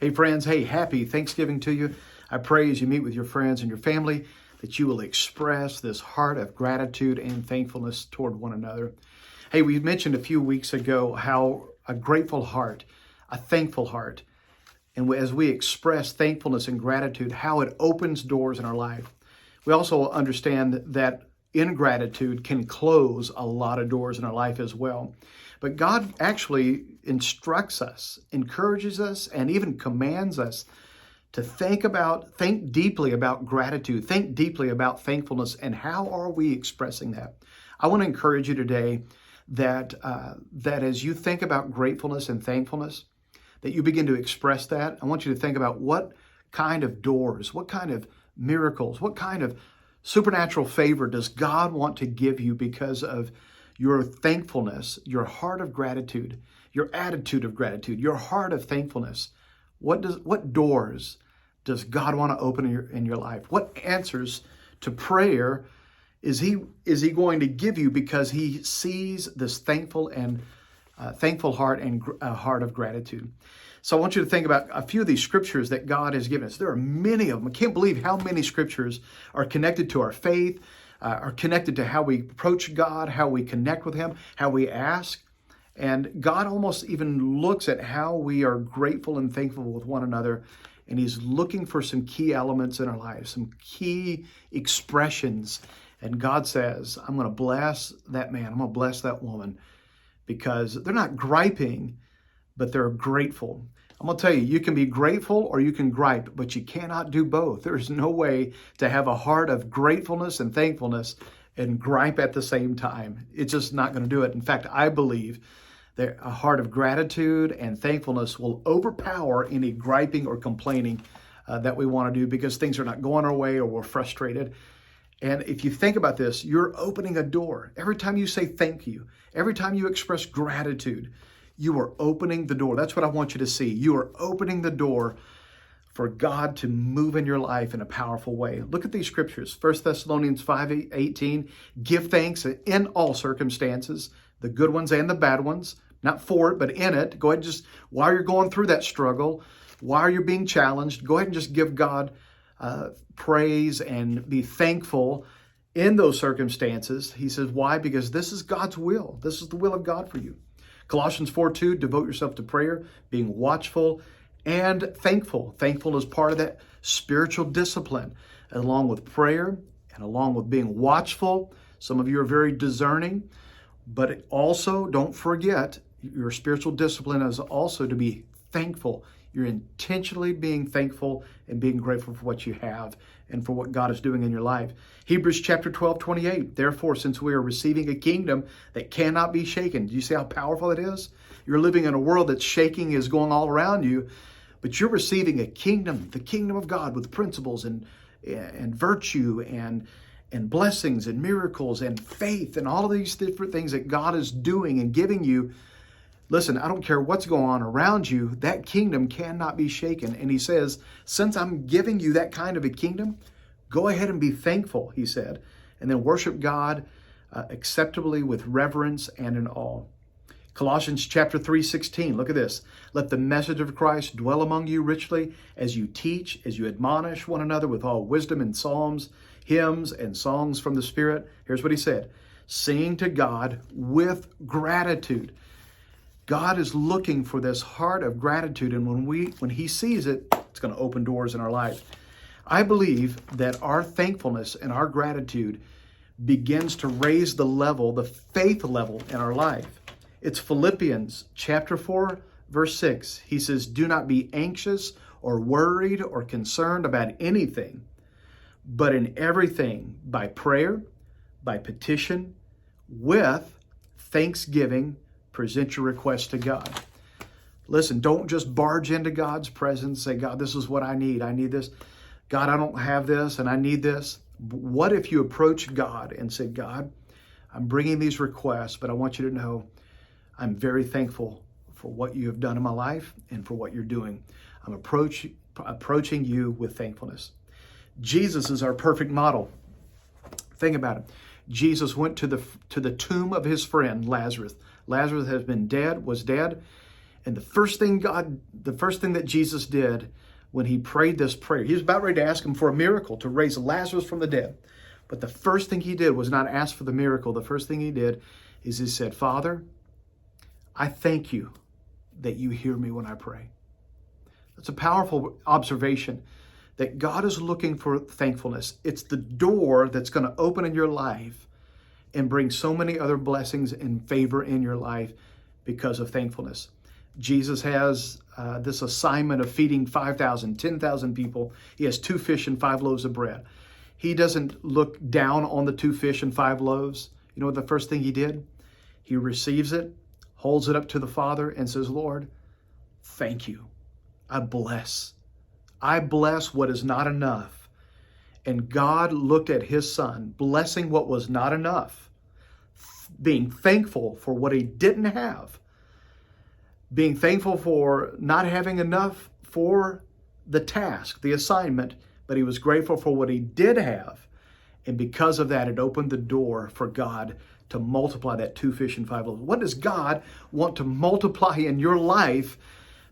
Hey friends, hey, happy Thanksgiving to you. I pray as you meet with your friends and your family that you will express this heart of gratitude and thankfulness toward one another. Hey, we mentioned a few weeks ago how a grateful heart, a thankful heart, and as we express thankfulness and gratitude, how it opens doors in our life. We also understand that ingratitude can close a lot of doors in our life as well. But God actually instructs us, encourages us, and even commands us to think deeply about gratitude, think deeply about thankfulness, and how are we expressing that? I want to encourage you today that as you think about gratefulness and thankfulness, that you begin to express that. I want you to think about what kind of doors, what kind of miracles, what kind of supernatural favor does God want to give you because of your thankfulness, your heart of gratitude, your attitude of gratitude, your heart of thankfulness. What doors does God want to open in your life? What answers to prayer is he going to give you because he sees this thankful heart and a heart of gratitude? So I want you to think about a few of these scriptures that God has given us. There are many of them. I can't believe how many scriptures are connected to our faith, are connected to how we approach God, how we connect with him, how we ask. And God almost even looks at how we are grateful and thankful with one another. And he's looking for some key elements in our lives, some key expressions. And God says, I'm going to bless that man. I'm going to bless that woman because they're not griping, but they're grateful. I'm going to tell you, you can be grateful or you can gripe, but you cannot do both. There's no way to have a heart of gratefulness and thankfulness and gripe at the same time. It's just not going to do it. In fact, I believe that a heart of gratitude and thankfulness will overpower any griping or complaining that we want to do because things are not going our way or we're frustrated. And if you think about this, you're opening a door. Every time you say thank you, every time you express gratitude, you are opening the door. That's what I want you to see. You are opening the door for God to move in your life in a powerful way. Look at these scriptures. 1 Thessalonians 5:18, give thanks in all circumstances, the good ones and the bad ones, not for it, but in it. Go ahead and just, while you're going through that struggle, while you're being challenged, go ahead and just give God praise and be thankful in those circumstances. He says, why? Because this is God's will. This is the will of God for you. Colossians 4:2, devote yourself to prayer, being watchful and thankful. Thankful is part of that spiritual discipline, along with prayer and along with being watchful. Some of you are very discerning, but also don't forget your spiritual discipline is also to be thankful. You're intentionally being thankful and being grateful for what you have and for what God is doing in your life. Hebrews chapter 12:28. Therefore, since we are receiving a kingdom that cannot be shaken. Do you see how powerful it is? You're living in a world that's shaking is going all around you, but you're receiving a kingdom, the kingdom of God with principles and virtue and blessings and miracles and faith and all of these different things that God is doing and giving you. Listen, I don't care what's going on around you, that kingdom cannot be shaken. And he says, since I'm giving you that kind of a kingdom, go ahead and be thankful, he said, and then worship God acceptably with reverence and in awe. Colossians chapter 3:16, look at this. Let the message of Christ dwell among you richly as you teach, as you admonish one another with all wisdom and psalms, hymns, and songs from the Spirit. Here's what he said, singing to God with gratitude. God is looking for this heart of gratitude, and when he sees it, it's going to open doors in our life. I believe that our thankfulness and our gratitude begins to raise the faith level in our life. It's Philippians chapter 4, verse 6. He says, do not be anxious or worried or concerned about anything, but in everything, by prayer, by petition, with thanksgiving, present your request to God. Listen, don't just barge into God's presence, say, God, this is what I need. I need this. God, I don't have this and I need this. What if you approach God and say, God, I'm bringing these requests, but I want you to know I'm very thankful for what you have done in my life and for what you're doing. I'm approaching you with thankfulness. Jesus is our perfect model. Think about it. Jesus went to the tomb of his friend Lazarus. Lazarus was dead, And the first thing that Jesus did when he prayed this prayer, he was about ready to ask him for a miracle to raise Lazarus from the dead. But the first thing he did was not ask for the miracle. The first thing he did is he said, Father, I thank you that you hear me when I pray. That's a powerful observation, that God is looking for thankfulness. It's the door that's going to open in your life and bring so many other blessings and favor in your life because of thankfulness. Jesus has this assignment of feeding 5,000, 10,000 people. He has 2 fish and 5 loaves of bread. He doesn't look down on the 2 fish and 5 loaves. You know what the first thing he did? He receives it, holds it up to the Father, and says, Lord, thank you. I bless what is not enough. And God looked at his son, blessing what was not enough, being thankful for what he didn't have, being thankful for not having enough for the task, the assignment, but he was grateful for what he did have. And because of that, it opened the door for God to multiply that 2 fish and 5 loaves. What does God want to multiply in your life?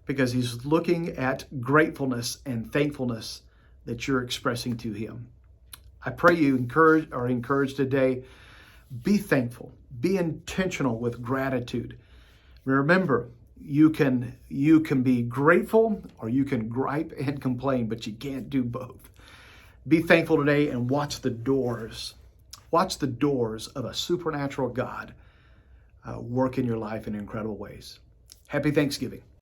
Because he's looking at gratefulness and thankfulness that you're expressing to him. I pray you are encouraged today. Be thankful. Be intentional with gratitude. Remember, you can be grateful or you can gripe and complain, but you can't do both. Be thankful today and watch the doors. Watch the doors of a supernatural God work in your life in incredible ways. Happy Thanksgiving.